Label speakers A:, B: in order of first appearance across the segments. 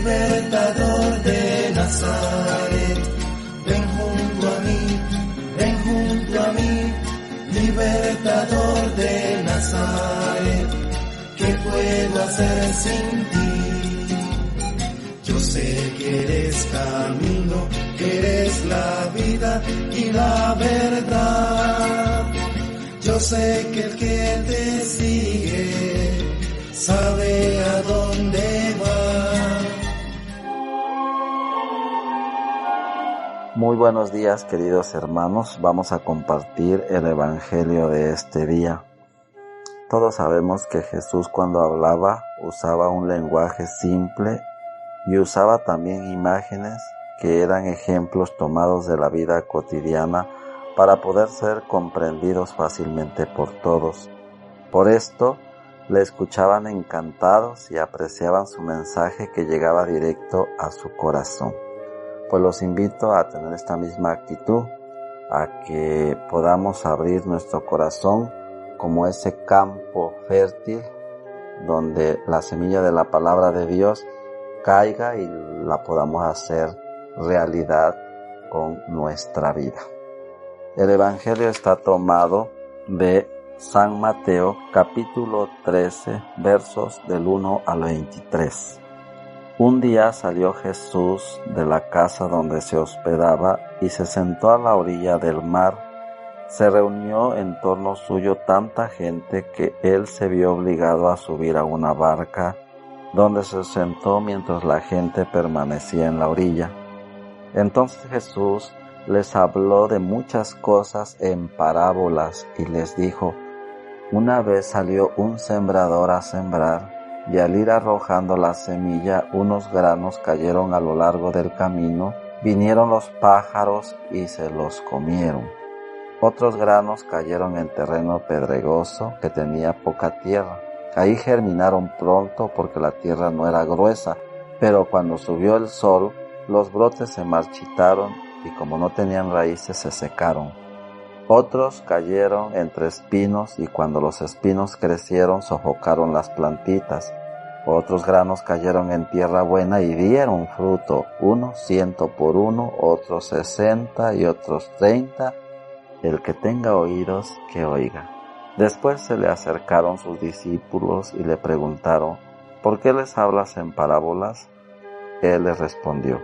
A: libertador de Nazaret. Ven junto a mí, libertador de Nazaret. ¿Qué puedo hacer sin ti? Yo sé que eres camino, que eres la vida y la verdad. Yo sé que el que te sigue sabe a dónde va.
B: Muy buenos días, queridos hermanos. Vamos a compartir el evangelio de este día. Todos sabemos que Jesús, cuando hablaba, usaba un lenguaje simple y usaba también imágenes que eran ejemplos tomados de la vida cotidiana para poder ser comprendidos fácilmente por todos. Por esto, le escuchaban encantados y apreciaban su mensaje que llegaba directo a su corazón. Pues los invito a tener esta misma actitud, a que podamos abrir nuestro corazón como ese campo fértil donde la semilla de la palabra de Dios caiga y la podamos hacer realidad con nuestra vida. El evangelio está tomado de San Mateo, capítulo 13, versos del 1 al 23. Un día salió Jesús de la casa donde se hospedaba y se sentó a la orilla del mar. Se reunió en torno suyo tanta gente que él se vio obligado a subir a una barca, donde se sentó mientras la gente permanecía en la orilla. Entonces Jesús les habló de muchas cosas en parábolas y les dijo: una vez salió un sembrador a sembrar, y al ir arrojando la semilla, unos granos cayeron a lo largo del camino, vinieron los pájaros y se los comieron. Otros granos cayeron en terreno pedregoso que tenía poca tierra. Ahí germinaron pronto porque la tierra no era gruesa, pero cuando subió el sol, los brotes se marchitaron y como no tenían raíces se secaron. Otros cayeron entre espinos y cuando los espinos crecieron sofocaron las plantitas. Otros granos cayeron en tierra buena y dieron fruto, unos 100 por uno, otros 60 y otros 30. El que tenga oídos, que oiga. Después se le acercaron sus discípulos y le preguntaron: ¿por qué les hablas en parábolas? Él les respondió: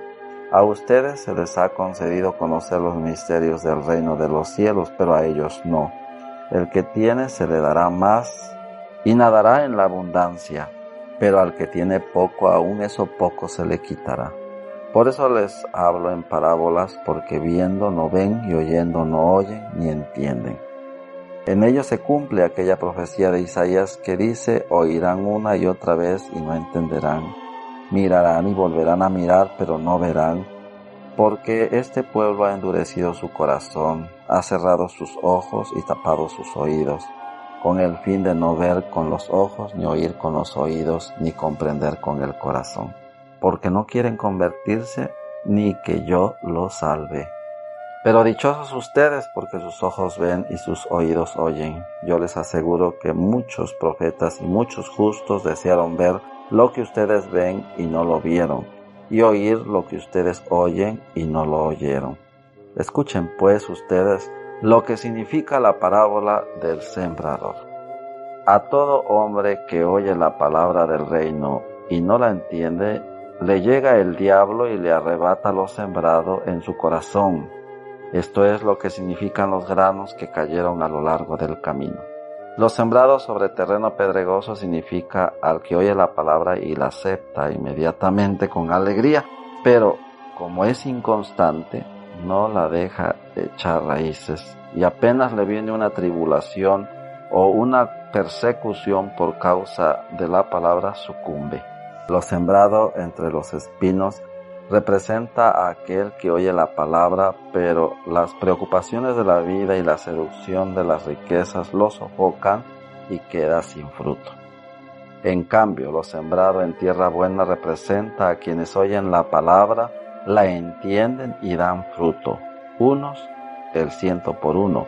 B: a ustedes se les ha concedido conocer los misterios del reino de los cielos, pero a ellos no. El que tiene se le dará más y nadará en la abundancia, pero al que tiene poco, aún eso poco se le quitará. Por eso les hablo en parábolas, porque viendo no ven y oyendo no oyen ni entienden. En ellos se cumple aquella profecía de Isaías que dice: oirán una y otra vez y no entenderán. Mirarán y volverán a mirar, pero no verán, porque este pueblo ha endurecido su corazón, ha cerrado sus ojos y tapado sus oídos, con el fin de no ver con los ojos, ni oír con los oídos, ni comprender con el corazón, porque no quieren convertirse, ni que yo los salve. Pero dichosos ustedes, porque sus ojos ven y sus oídos oyen. Yo les aseguro que muchos profetas y muchos justos desearon ver lo que ustedes ven y no lo vieron, y oír lo que ustedes oyen y no lo oyeron. Escuchen pues ustedes lo que significa la parábola del sembrador. A todo hombre que oye la palabra del reino y no la entiende, le llega el diablo y le arrebata lo sembrado en su corazón. Esto es lo que significan los granos que cayeron a lo largo del camino. Los sembrados sobre terreno pedregoso significa al que oye la palabra y la acepta inmediatamente con alegría, pero como es inconstante, no la deja echar raíces y apenas le viene una tribulación o una persecución por causa de la palabra, sucumbe. Lo sembrado entre los espinos representa a aquel que oye la palabra, pero las preocupaciones de la vida y la seducción de las riquezas lo sofocan y queda sin fruto. En cambio, lo sembrado en tierra buena representa a quienes oyen la palabra, la entienden y dan fruto. Unos el 100 por uno,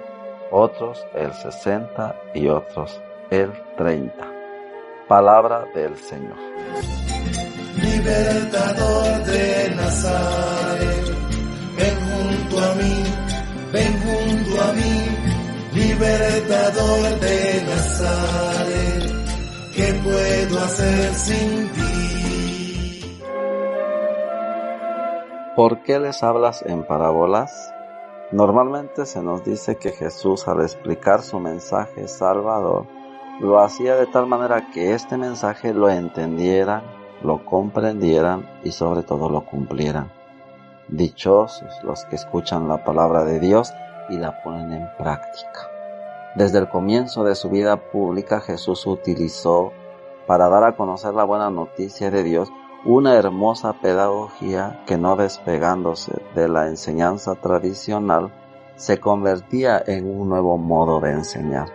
B: otros el 60 y otros el 30. Palabra del Señor.
A: libertador de Nazaret. Ven junto a mí, ven junto a mí, libertador de Nazaret. ¿Qué puedo hacer sin ti?
B: ¿Por qué les hablas en parábolas? Normalmente se nos dice que Jesús, al explicar su mensaje salvador, lo hacía de tal manera que este mensaje lo entendieran, lo comprendieran y sobre todo lo cumplieran. Dichosos los que escuchan la palabra de Dios y la ponen en práctica. Desde el comienzo de su vida pública, Jesús utilizó para dar a conocer la buena noticia de Dios una hermosa pedagogía que, no despegándose de la enseñanza tradicional, se convertía en un nuevo modo de enseñar.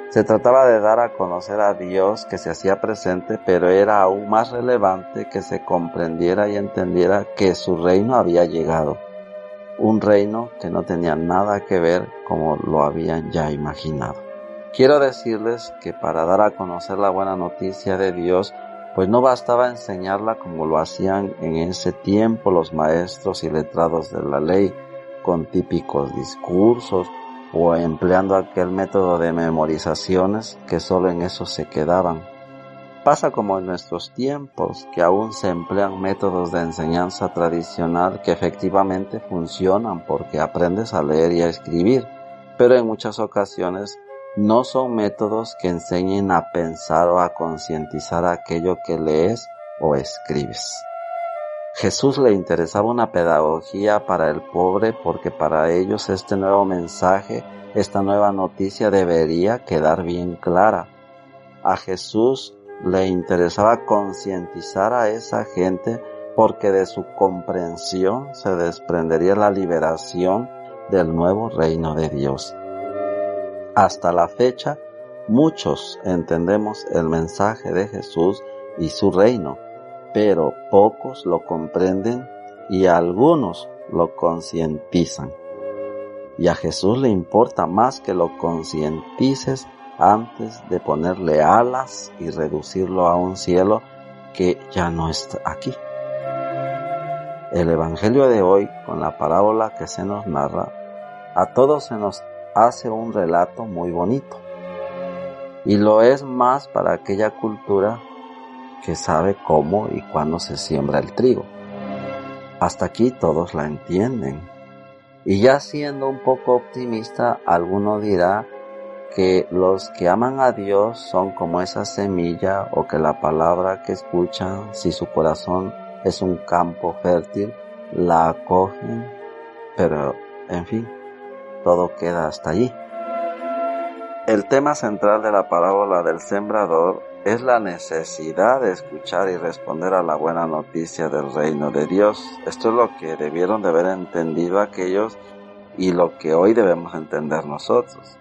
B: Se trataba de dar a conocer a Dios que se hacía presente, pero era aún más relevante que se comprendiera y entendiera que su reino había llegado. Un reino que no tenía nada que ver como lo habían ya imaginado. Quiero decirles que para dar a conocer la buena noticia de Dios, pues no bastaba enseñarla como lo hacían en ese tiempo los maestros y letrados de la ley, con típicos discursos o empleando aquel método de memorizaciones que solo en eso se quedaban. Pasa como en nuestros tiempos, que aún se emplean métodos de enseñanza tradicional que efectivamente funcionan porque aprendes a leer y a escribir, pero en muchas ocasiones no son métodos que enseñen a pensar o a concientizar aquello que lees o escribes. Jesús le interesaba una pedagogía para el pobre porque para ellos este nuevo mensaje, esta nueva noticia debería quedar bien clara. A Jesús le interesaba concientizar a esa gente porque de su comprensión se desprendería la liberación del nuevo reino de Dios. Hasta la fecha, muchos entendemos el mensaje de Jesús y su reino, pero pocos lo comprenden y algunos lo concientizan. Y a Jesús le importa más que lo concientices antes de ponerle alas y reducirlo a un cielo que ya no está aquí. El Evangelio de hoy, con la parábola que se nos narra, a todos se nos hace un relato muy bonito. Y lo es más para aquella cultura que sabe cómo y cuándo se siembra el trigo. Hasta aquí todos la entienden. Y ya siendo un poco optimista, alguno dirá que los que aman a Dios son como esa semilla o que la palabra que escuchan, si su corazón es un campo fértil, la acogen, pero en fin, todo queda hasta allí. El tema central de la parábola del sembrador es la necesidad de escuchar y responder a la buena noticia del reino de Dios. Esto es lo que debieron de haber entendido aquellos y lo que hoy debemos entender nosotros.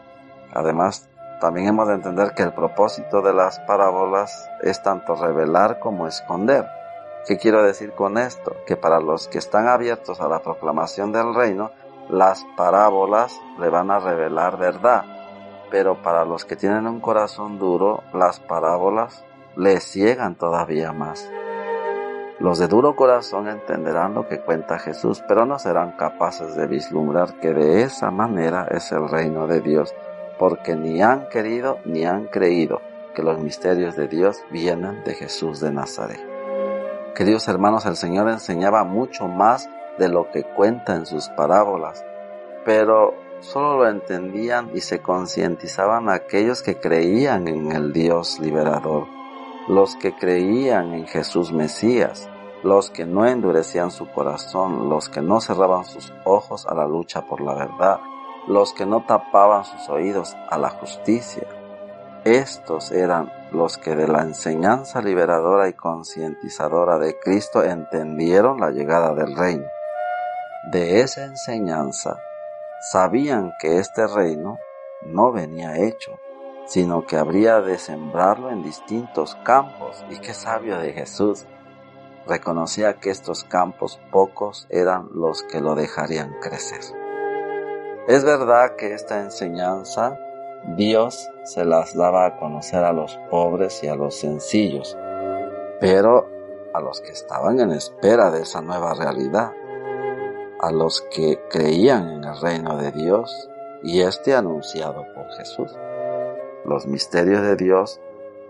B: Además, también hemos de entender que el propósito de las parábolas es tanto revelar como esconder. ¿Qué quiero decir con esto? Que para los que están abiertos a la proclamación del reino, las parábolas le van a revelar verdad. Pero para los que tienen un corazón duro, las parábolas les ciegan todavía más. Los de duro corazón entenderán lo que cuenta Jesús, pero no serán capaces de vislumbrar que de esa manera es el reino de Dios, porque ni han querido ni han creído que los misterios de Dios vienen de Jesús de Nazaret. Queridos hermanos, el Señor enseñaba mucho más de lo que cuenta en sus parábolas, pero solo lo entendían y se concientizaban aquellos que creían en el Dios liberador, los que creían en Jesús Mesías, los que no endurecían su corazón, los que no cerraban sus ojos a la lucha por la verdad, los que no tapaban sus oídos a la justicia. Estos eran los que de la enseñanza liberadora y concientizadora de Cristo entendieron la llegada del reino. De esa enseñanza sabían que este reino no venía hecho, sino que habría de sembrarlo en distintos campos. Y qué sabio de Jesús. Reconocía que estos campos pocos eran los que lo dejarían crecer. Es verdad que esta enseñanza Dios se las daba a conocer a los pobres y a los sencillos, pero a los que estaban en espera de esa nueva realidad, a los que creían en el reino de Dios y anunciado por Jesús. Los misterios de Dios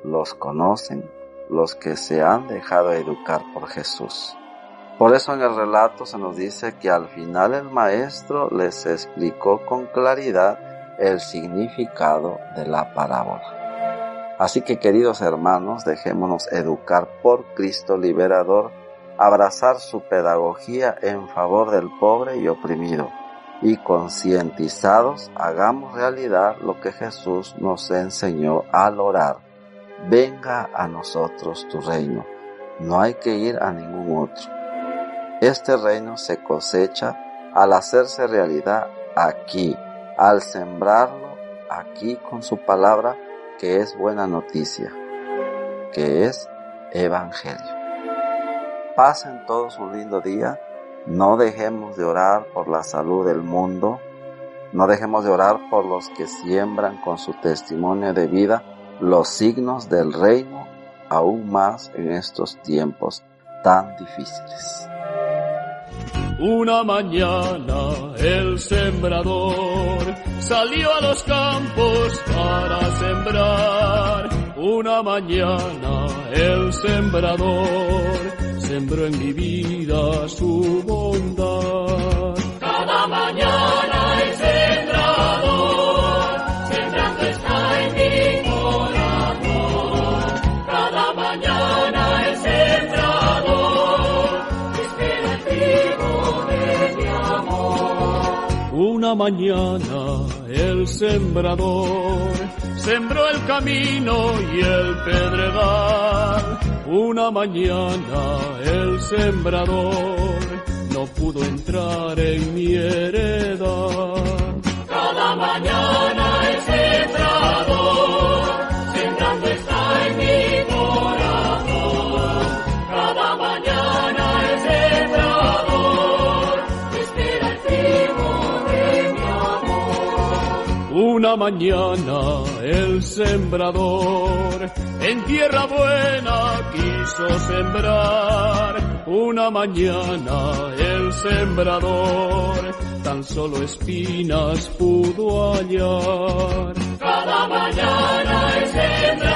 B: los conocen los que se han dejado educar por Jesús. Por eso en el relato se nos dice que al final el maestro les explicó con claridad el significado de la parábola. Así que, queridos hermanos, dejémonos educar por Cristo liberador, abrazar su pedagogía en favor del pobre y oprimido, y concientizados hagamos realidad lo que Jesús nos enseñó al orar: venga a nosotros tu reino. No hay que ir a ningún otro. Este reino se cosecha al hacerse realidad aquí, al sembrarlo aquí con su palabra, que es buena noticia, que es evangelio. Pasen todos un lindo día. No dejemos de orar por la salud del mundo. No dejemos de orar por los que siembran con su testimonio de vida los signos del reino, aún más en estos tiempos tan difíciles.
C: Una mañana el sembrador salió a los campos para sembrar. Una mañana el sembrador sembró en mi vida su bondad.
D: Cada mañana el sembrador sembrando está en mi corazón. Cada mañana el sembrador espera el trigo de mi amor.
C: Una mañana el sembrador sembró el camino y el pedregal. Una mañana el sembrador no pudo entrar en mi heredad.
D: Cada mañana el sembrador sembrando está en mi corazón. Cada mañana el sembrador espera el trigo de mi amor.
C: Una mañana el sembrador en tierra buena quiso sembrar. Una mañana el sembrador tan solo espinas pudo hallar.
D: Cada mañana el sembrador